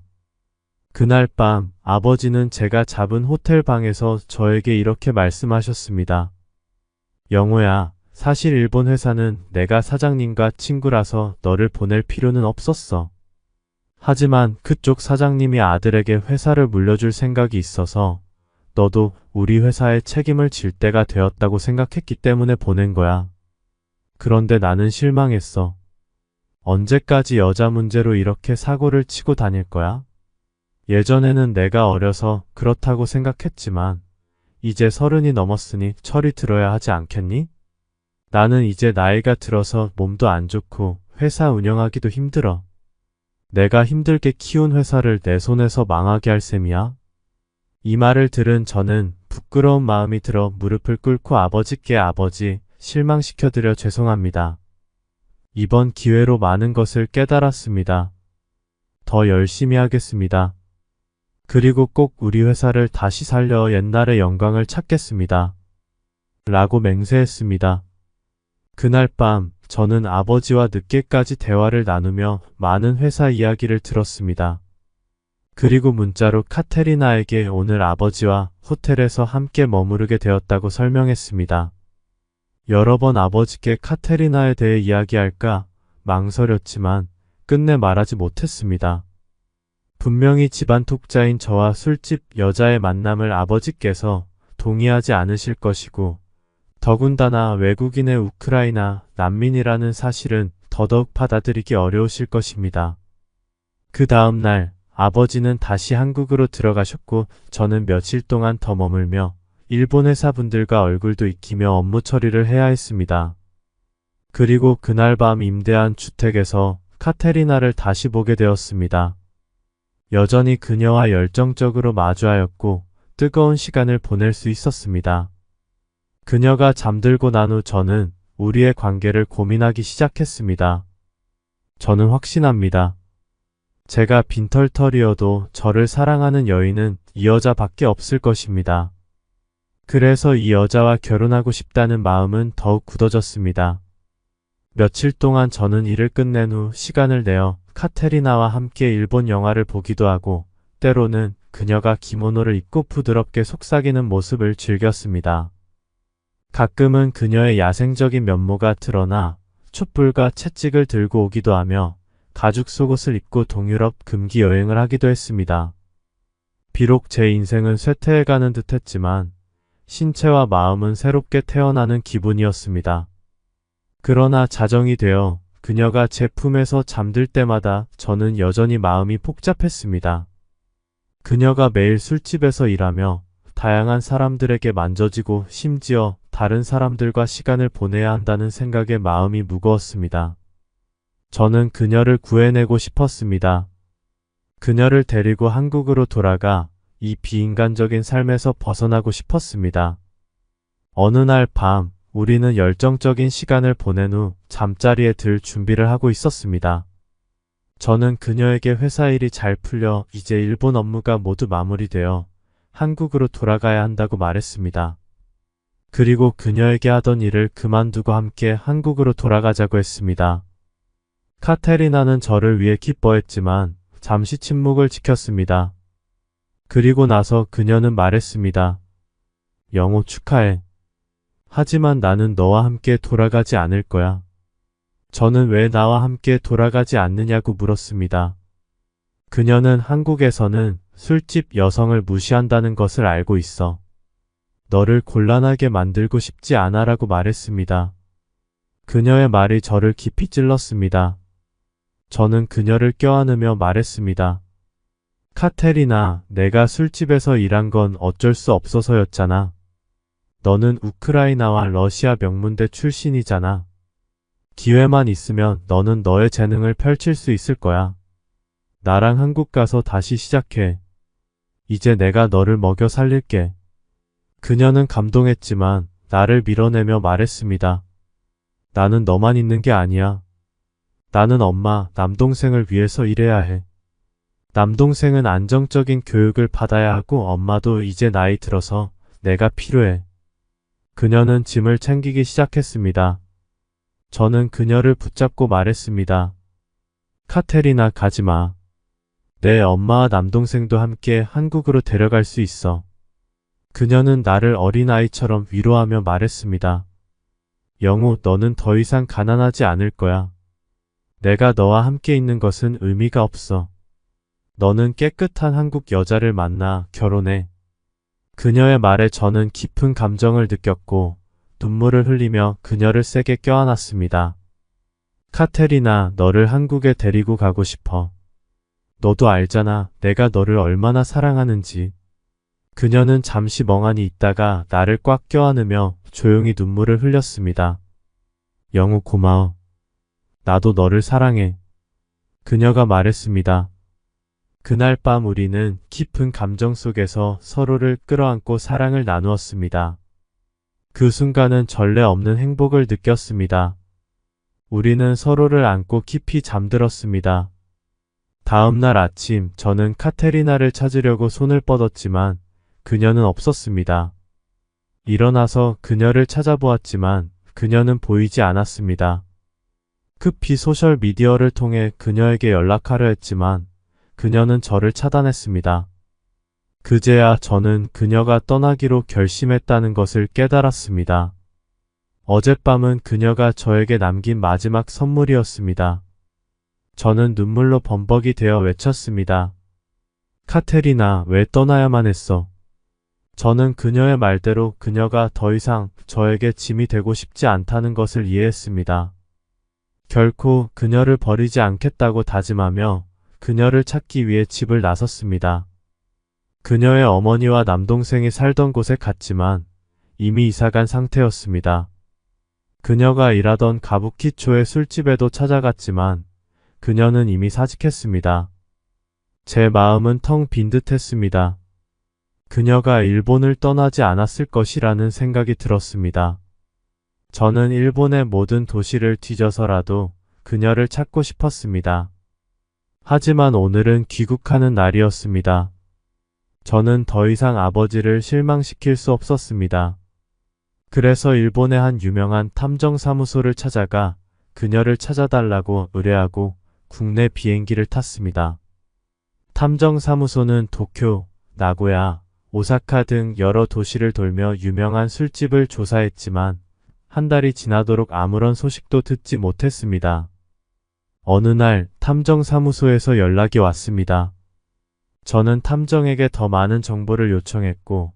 Speaker 1: 그날 밤 아버지는 제가 잡은 호텔 방에서 저에게 이렇게 말씀하셨습니다. 영호야, 사실 일본 회사는 내가 사장님과 친구라서 너를 보낼 필요는 없었어. 하지만 그쪽 사장님이 아들에게 회사를 물려줄 생각이 있어서 너도 우리 회사에 책임을 질 때가 되었다고 생각했기 때문에 보낸 거야. 그런데 나는 실망했어. 언제까지 여자 문제로 이렇게 사고를 치고 다닐 거야? 예전에는 내가 어려서 그렇다고 생각했지만 이제 30이 넘었으니 철이 들어야 하지 않겠니? 나는 이제 나이가 들어서 몸도 안 좋고 회사 운영하기도 힘들어. 내가 힘들게 키운 회사를 내 손에서 망하게 할 셈이야? 이 말을 들은 저는 부끄러운 마음이 들어 무릎을 꿇고 아버지께 아버지, 실망시켜드려 죄송합니다. 이번 기회로 많은 것을 깨달았습니다. 더 열심히 하겠습니다. 그리고 꼭 우리 회사를 다시 살려 옛날의 영광을 찾겠습니다. 라고 맹세했습니다. 그날 밤 저는 아버지와 늦게까지 대화를 나누며 많은 회사 이야기를 들었습니다. 그리고 문자로 카테리나에게 오늘 아버지와 호텔에서 함께 머무르게 되었다고 설명했습니다. 여러 번 아버지께 카테리나에 대해 이야기할까 망설였지만 끝내 말하지 못했습니다. 분명히 집안 톡자인 저와 술집 여자의 만남을 아버지께서 동의하지 않으실 것이고 더군다나 외국인의 우크라이나 난민이라는 사실은 더더욱 받아들이기 어려우실 것입니다. 그 다음 날 아버지는 다시 한국으로 들어가셨고 저는 며칠 동안 더 머물며 일본 회사분들과 얼굴도 익히며 업무 처리를 해야 했습니다. 그리고 그날 밤 임대한 주택에서 카테리나를 다시 보게 되었습니다. 여전히 그녀와 열정적으로 마주하였고 뜨거운 시간을 보낼 수 있었습니다. 그녀가 잠들고 난 후 저는 우리의 관계를 고민하기 시작했습니다. 저는 확신합니다. 제가 빈털터리여도 저를 사랑하는 여인은 이 여자밖에 없을 것입니다. 그래서 이 여자와 결혼하고 싶다는 마음은 더욱 굳어졌습니다. 며칠 동안 저는 일을 끝낸 후 시간을 내어 카테리나와 함께 일본 영화를 보기도 하고 때로는 그녀가 기모노를 입고 부드럽게 속삭이는 모습을 즐겼습니다. 가끔은 그녀의 야생적인 면모가 드러나 촛불과 채찍을 들고 오기도 하며 가죽 속옷을 입고 동유럽 금기 여행을 하기도 했습니다. 비록 제 인생은 쇠퇴해가는 듯 했지만 신체와 마음은 새롭게 태어나는 기분이었습니다. 그러나 자정이 되어 그녀가 제 품에서 잠들 때마다 저는 여전히 마음이 복잡했습니다. 그녀가 매일 술집에서 일하며 다양한 사람들에게 만져지고 심지어 다른 사람들과 시간을 보내야 한다는 생각에 마음이 무거웠습니다. 저는 그녀를 구해내고 싶었습니다. 그녀를 데리고 한국으로 돌아가 이 비인간적인 삶에서 벗어나고 싶었습니다. 어느 날 밤 우리는 열정적인 시간을 보낸 후 잠자리에 들 준비를 하고 있었습니다. 저는 그녀에게 회사 일이 잘 풀려 이제 일본 업무가 모두 마무리되어 한국으로 돌아가야 한다고 말했습니다. 그리고 그녀에게 하던 일을 그만두고 함께 한국으로 돌아가자고 했습니다. 카테리나는 저를 위해 기뻐했지만 잠시 침묵을 지켰습니다. 그리고 나서 그녀는 말했습니다. 영호 축하해. 하지만 나는 너와 함께 돌아가지 않을 거야. 저는 왜 나와 함께 돌아가지 않느냐고 물었습니다. 그녀는 한국에서는 술집 여성을 무시한다는 것을 알고 있어. 너를 곤란하게 만들고 싶지 않아라고 말했습니다. 그녀의 말이 저를 깊이 찔렀습니다. 저는 그녀를 껴안으며 말했습니다. 카테리나, 내가 술집에서 일한 건 어쩔 수 없어서였잖아. 너는 우크라이나와 러시아 명문대 출신이잖아. 기회만 있으면 너는 너의 재능을 펼칠 수 있을 거야. 나랑 한국 가서 다시 시작해. 이제 내가 너를 먹여 살릴게. 그녀는 감동했지만 나를 밀어내며 말했습니다. 나는 너만 있는 게 아니야. 나는 엄마, 남동생을 위해서 일해야 해. 남동생은 안정적인 교육을 받아야 하고 엄마도 이제 나이 들어서 내가 필요해. 그녀는 짐을 챙기기 시작했습니다. 저는 그녀를 붙잡고 말했습니다. 카테리나, 가지마. 내 엄마와 남동생도 함께 한국으로 데려갈 수 있어. 그녀는 나를 어린아이처럼 위로하며 말했습니다. 영우, 너는 더 이상 가난하지 않을 거야. 내가 너와 함께 있는 것은 의미가 없어. 너는 깨끗한 한국 여자를 만나 결혼해. 그녀의 말에 저는 깊은 감정을 느꼈고 눈물을 흘리며 그녀를 세게 껴안았습니다. 카테리나, 너를 한국에 데리고 가고 싶어. 너도 알잖아, 내가 너를 얼마나 사랑하는지. 그녀는 잠시 멍하니 있다가 나를 꽉 껴안으며 조용히 눈물을 흘렸습니다. 영우, 고마워. 나도 너를 사랑해. 그녀가 말했습니다. 그날 밤 우리는 깊은 감정 속에서 서로를 끌어안고 사랑을 나누었습니다. 그 순간은 전례 없는 행복을 느꼈습니다. 우리는 서로를 안고 깊이 잠들었습니다. 다음 날 아침 저는 카테리나를 찾으려고 손을 뻗었지만 그녀는 없었습니다. 일어나서 그녀를 찾아보았지만 그녀는 보이지 않았습니다. 급히 소셜미디어를 통해 그녀에게 연락하려 했지만 그녀는 저를 차단했습니다. 그제야 저는 그녀가 떠나기로 결심했다는 것을 깨달았습니다. 어젯밤은 그녀가 저에게 남긴 마지막 선물이었습니다. 저는 눈물로 범벅이 되어 외쳤습니다. 카테리나, 왜 떠나야만 했어? 저는 그녀의 말대로 그녀가 더 이상 저에게 짐이 되고 싶지 않다는 것을 이해했습니다. 결코 그녀를 버리지 않겠다고 다짐하며 그녀를 찾기 위해 집을 나섰습니다. 그녀의 어머니와 남동생이 살던 곳에 갔지만 이미 이사간 상태였습니다. 그녀가 일하던 가부키초의 술집에도 찾아갔지만 그녀는 이미 사직했습니다. 제 마음은 텅 빈 듯했습니다. 그녀가 일본을 떠나지 않았을 것이라는 생각이 들었습니다. 저는 일본의 모든 도시를 뒤져서라도 그녀를 찾고 싶었습니다. 하지만 오늘은 귀국하는 날이었습니다. 저는 더 이상 아버지를 실망시킬 수 없었습니다. 그래서 일본의 한 유명한 탐정사무소를 찾아가 그녀를 찾아달라고 의뢰하고 국내 비행기를 탔습니다. 탐정사무소는 도쿄, 나고야, 오사카 등 여러 도시를 돌며 유명한 술집을 조사했지만 한 달이 지나도록 아무런 소식도 듣지 못했습니다. 어느 날 탐정사무소에서 연락이 왔습니다. 저는 탐정에게 더 많은 정보를 요청했고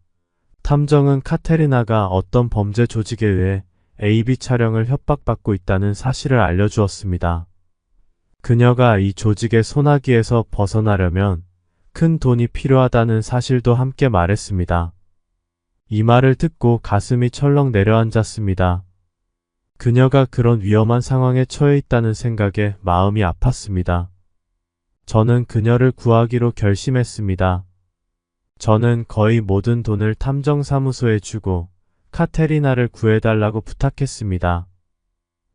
Speaker 1: 탐정은 카테리나가 어떤 범죄 조직에 의해 AV 촬영을 협박받고 있다는 사실을 알려주었습니다. 그녀가 이 조직의 소나기에서 벗어나려면 큰 돈이 필요하다는 사실도 함께 말했습니다. 이 말을 듣고 가슴이 철렁 내려앉았습니다. 그녀가 그런 위험한 상황에 처해 있다는 생각에 마음이 아팠습니다. 저는 그녀를 구하기로 결심했습니다. 저는 거의 모든 돈을 탐정사무소에 주고 카테리나를 구해달라고 부탁했습니다.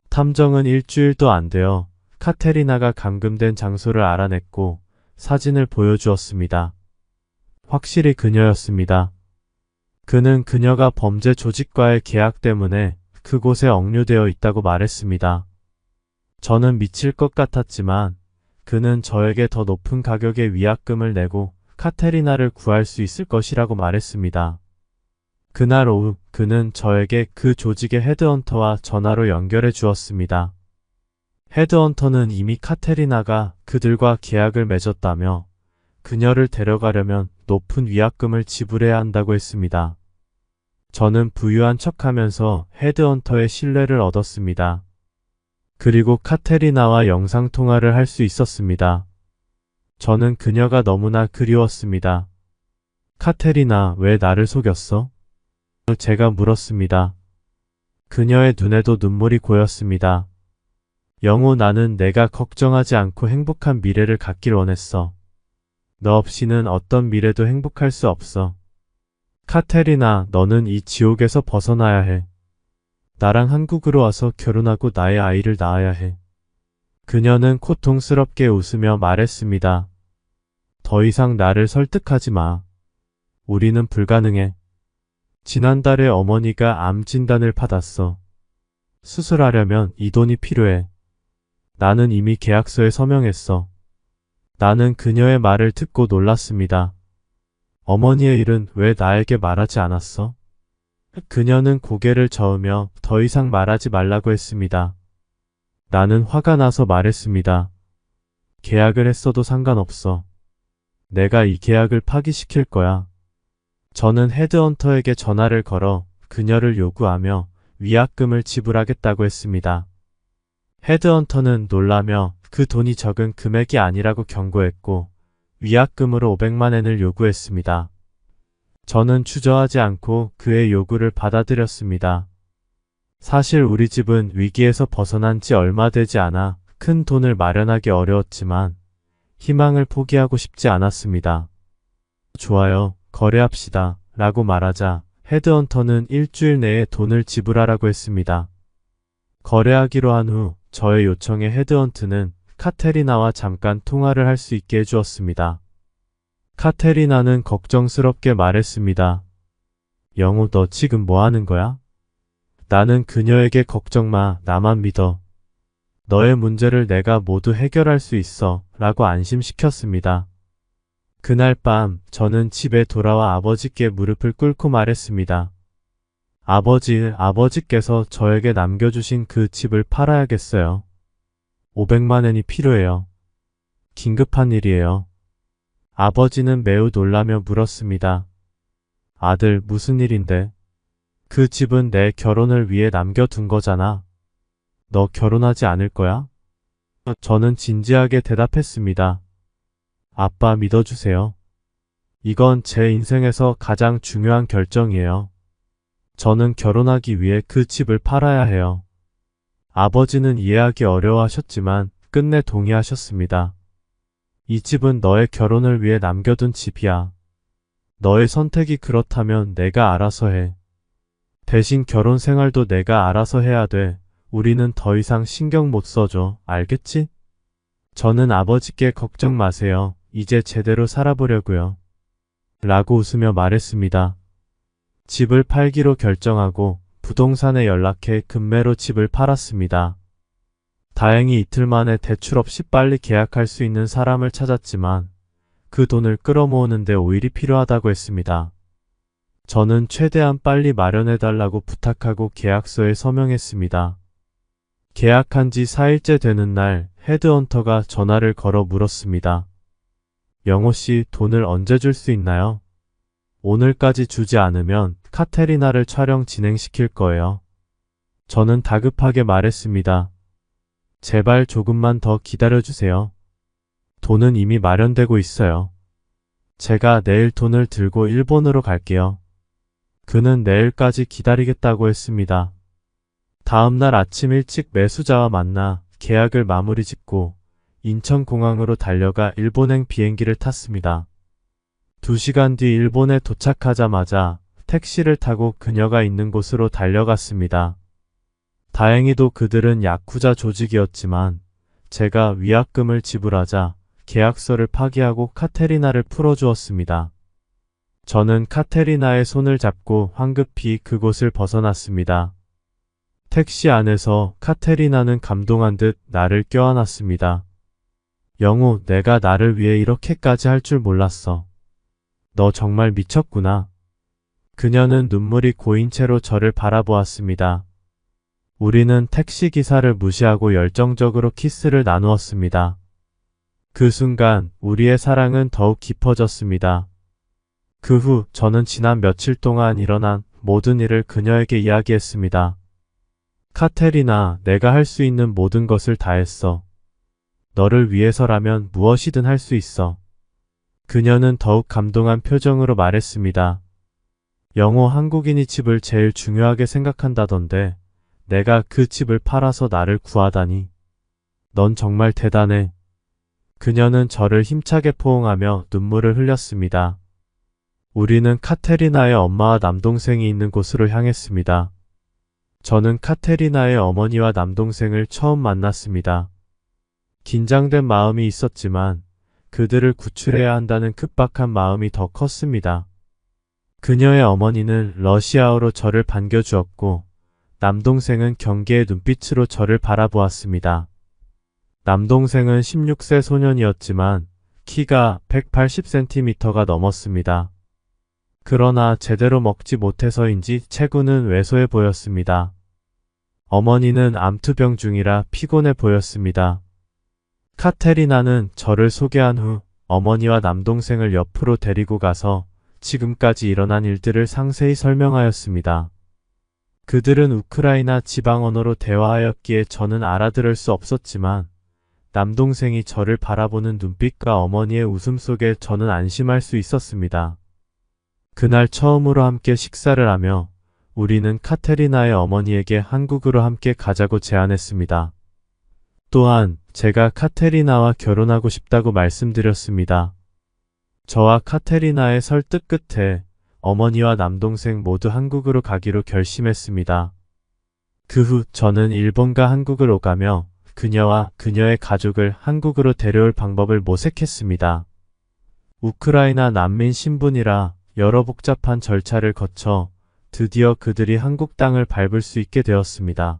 Speaker 1: 탐정은 일주일도 안 되어 카테리나가 감금된 장소를 알아냈고 사진을 보여주었습니다. 확실히 그녀였습니다. 그는 그녀가 범죄 조직과의 계약 때문에 그곳에 억류되어 있다고 말했습니다. 저는 미칠 것 같았지만 그는 저에게 더 높은 가격의 위약금을 내고 카테리나를 구할 수 있을 것이라고 말했습니다. 그날 오후 그는 저에게 그 조직의 헤드헌터와 전화로 연결해 주었습니다. 헤드헌터는 이미 카테리나가 그들과 계약을 맺었다며 그녀를 데려가려면 높은 위약금을 지불해야 한다고 했습니다. 저는 부유한 척하면서 헤드헌터의 신뢰를 얻었습니다. 그리고 카테리나와 영상통화를 할 수 있었습니다. 저는 그녀가 너무나 그리웠습니다. 카테리나, 왜 나를 속였어? 제가 물었습니다. 그녀의 눈에도 눈물이 고였습니다. 영호, 나는 내가 걱정하지 않고 행복한 미래를 갖길 원했어. 너 없이는 어떤 미래도 행복할 수 없어. 카테리나, 너는 이 지옥에서 벗어나야 해. 나랑 한국으로 와서 결혼하고 나의 아이를 낳아야 해. 그녀는 고통스럽게 웃으며 말했습니다. 더 이상 나를 설득하지 마. 우리는 불가능해. 지난달에 어머니가 암 진단을 받았어. 수술하려면 이 돈이 필요해. 나는 이미 계약서에 서명했어. 나는 그녀의 말을 듣고 놀랐습니다. 어머니의 일은 왜 나에게 말하지 않았어? 그녀는 고개를 저으며 더 이상 말하지 말라고 했습니다. 나는 화가 나서 말했습니다. 계약을 했어도 상관없어. 내가 이 계약을 파기시킬 거야. 저는 헤드헌터에게 전화를 걸어 그녀를 요구하며 위약금을 지불하겠다고 했습니다. 헤드헌터는 놀라며 그 돈이 적은 금액이 아니라고 경고했고 위약금으로 500만 엔을 요구했습니다. 저는 주저하지 않고 그의 요구를 받아들였습니다. 사실 우리 집은 위기에서 벗어난 지 얼마 되지 않아 큰 돈을 마련하기 어려웠지만 희망을 포기하고 싶지 않았습니다. 좋아요, 거래합시다 라고 말하자 헤드헌터는 일주일 내에 돈을 지불하라고 했습니다. 거래하기로 한 후 저의 요청에 헤드헌트는 카테리나와 잠깐 통화를 할 수 있게 해주었습니다. 카테리나는 걱정스럽게 말했습니다. 영우, 너 지금 뭐 하는 거야? 나는 그녀에게 걱정 마, 나만 믿어. 너의 문제를 내가 모두 해결할 수 있어 라고 안심시켰습니다. 그날 밤 저는 집에 돌아와 아버지께 무릎을 꿇고 말했습니다. 아버지께서 저에게 남겨주신 그 집을 팔아야겠어요. 500만 엔이 필요해요. 긴급한 일이에요. 아버지는 매우 놀라며 물었습니다. 아들, 무슨 일인데? 그 집은 내 결혼을 위해 남겨둔 거잖아. 너 결혼하지 않을 거야? 저는 진지하게 대답했습니다. 아빠, 믿어주세요. 이건 제 인생에서 가장 중요한 결정이에요. 저는 결혼하기 위해 그 집을 팔아야 해요. 아버지는 이해하기 어려워하셨지만 끝내 동의하셨습니다. 이 집은 너의 결혼을 위해 남겨둔 집이야. 너의 선택이 그렇다면 내가 알아서 해. 대신 결혼 생활도 내가 알아서 해야 돼. 우리는 더 이상 신경 못 써줘. 알겠지? 저는 아버지께 걱정 마세요. 이제 제대로 살아보려고요. 라고 웃으며 말했습니다. 집을 팔기로 결정하고 부동산에 연락해 급매로 집을 팔았습니다. 다행히 이틀 만에 대출 없이 빨리 계약할 수 있는 사람을 찾았지만 그 돈을 끌어모으는데 5일이 필요하다고 했습니다. 저는 최대한 빨리 마련해달라고 부탁하고 계약서에 서명했습니다. 계약한 지 4일째 되는 날 헤드헌터가 전화를 걸어 물었습니다. 영호씨, 돈을 언제 줄 수 있나요? 오늘까지 주지 않으면 카테리나를 촬영 진행시킬 거예요. 저는 다급하게 말했습니다. 제발 조금만 더 기다려주세요. 돈은 이미 마련되고 있어요. 제가 내일 돈을 들고 일본으로 갈게요. 그는 내일까지 기다리겠다고 했습니다. 다음날 아침 일찍 매수자와 만나 계약을 마무리 짓고 인천공항으로 달려가 일본행 비행기를 탔습니다. 2시간 뒤 일본에 도착하자마자 택시를 타고 그녀가 있는 곳으로 달려갔습니다. 다행히도 그들은 야쿠자 조직이었지만 제가 위약금을 지불하자 계약서를 파기하고 카테리나를 풀어주었습니다. 저는 카테리나의 손을 잡고 황급히 그곳을 벗어났습니다. 택시 안에서 카테리나는 감동한 듯 나를 껴안았습니다. 영우, 내가 나를 위해 이렇게까지 할 줄 몰랐어. 너 정말 미쳤구나. 그녀는 눈물이 고인 채로 저를 바라보았습니다. 우리는 택시기사를 무시하고 열정적으로 키스를 나누었습니다. 그 순간 우리의 사랑은 더욱 깊어졌습니다. 그 후 저는 지난 며칠 동안 일어난 모든 일을 그녀에게 이야기했습니다. 카테리나, 내가 할 수 있는 모든 것을 다했어. 너를 위해서라면 무엇이든 할 수 있어. 그녀는 더욱 감동한 표정으로 말했습니다. 영호, 한국인이 집을 제일 중요하게 생각한다던데 내가 그 집을 팔아서 나를 구하다니. 넌 정말 대단해. 그녀는 저를 힘차게 포옹하며 눈물을 흘렸습니다. 우리는 카테리나의 엄마와 남동생이 있는 곳으로 향했습니다. 저는 카테리나의 어머니와 남동생을 처음 만났습니다. 긴장된 마음이 있었지만 그들을 구출해야 한다는 급박한 마음이 더 컸습니다. 그녀의 어머니는 러시아어로 저를 반겨주었고 남동생은 경계의 눈빛으로 저를 바라보았습니다. 남동생은 16세 소년이었지만 키가 180cm가 넘었습니다. 그러나 제대로 먹지 못해서인지 체구는 왜소해 보였습니다. 어머니는 암투병 중이라 피곤해 보였습니다. 카테리나는 저를 소개한 후 어머니와 남동생을 옆으로 데리고 가서 지금까지 일어난 일들을 상세히 설명하였습니다. 그들은 우크라이나 지방 언어로 대화하였기에 저는 알아들을 수 없었지만 남동생이 저를 바라보는 눈빛과 어머니의 웃음 속에 저는 안심할 수 있었습니다. 그날 처음으로 함께 식사를 하며 우리는 카테리나의 어머니에게 한국으로 함께 가자고 제안했습니다. 또한 제가 카테리나와 결혼하고 싶다고 말씀드렸습니다. 저와 카테리나의 설득 끝에 어머니와 남동생 모두 한국으로 가기로 결심했습니다. 그 후 저는 일본과 한국을 오가며 그녀와 그녀의 가족을 한국으로 데려올 방법을 모색했습니다. 우크라이나 난민 신분이라 여러 복잡한 절차를 거쳐 드디어 그들이 한국 땅을 밟을 수 있게 되었습니다.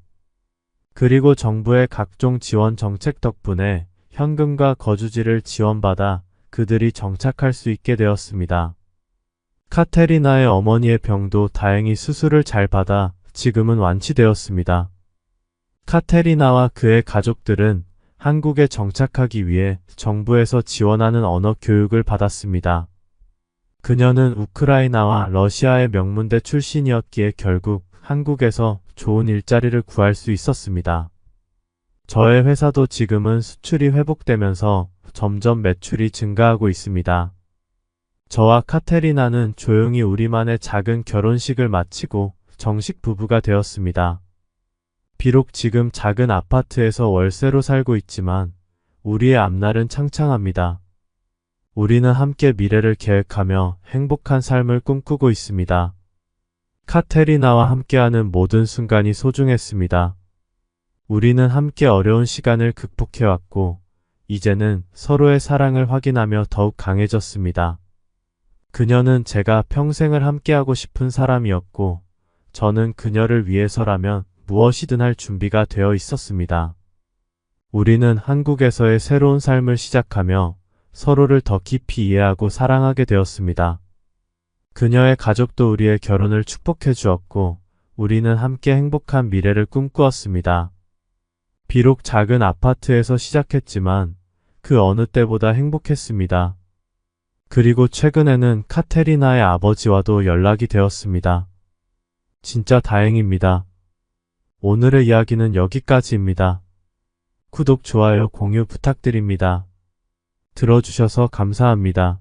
Speaker 1: 그리고 정부의 각종 지원 정책 덕분에 현금과 거주지를 지원받아 그들이 정착할 수 있게 되었습니다. 카테리나의 어머니의 병도 다행히 수술을 잘 받아 지금은 완치되었습니다. 카테리나와 그의 가족들은 한국에 정착하기 위해 정부에서 지원하는 언어 교육을 받았습니다. 그녀는 우크라이나와 러시아의 명문대 출신이었기에 결국 한국에서 좋은 일자리를 구할 수 있었습니다. 저의 회사도 지금은 수출이 회복되면서 점점 매출이 증가하고 있습니다. 저와 카테리나는 조용히 우리만의 작은 결혼식을 마치고 정식 부부가 되었습니다. 비록 지금 작은 아파트에서 월세로 살고 있지만 우리의 앞날은 창창합니다. 우리는 함께 미래를 계획하며 행복한 삶을 꿈꾸고 있습니다. 카테리나와 함께하는 모든 순간이 소중했습니다. 우리는 함께 어려운 시간을 극복해왔고 이제는 서로의 사랑을 확인하며 더욱 강해졌습니다. 그녀는 제가 평생을 함께하고 싶은 사람이었고 저는 그녀를 위해서라면 무엇이든 할 준비가 되어 있었습니다. 우리는 한국에서의 새로운 삶을 시작하며 서로를 더 깊이 이해하고 사랑하게 되었습니다. 그녀의 가족도 우리의 결혼을 축복해 주었고 우리는 함께 행복한 미래를 꿈꾸었습니다. 비록 작은 아파트에서 시작했지만 그 어느 때보다 행복했습니다. 그리고 최근에는 카테리나의 아버지와도 연락이 되었습니다. 진짜 다행입니다. 오늘의 이야기는 여기까지입니다. 구독, 좋아요, 공유 부탁드립니다. 들어주셔서 감사합니다.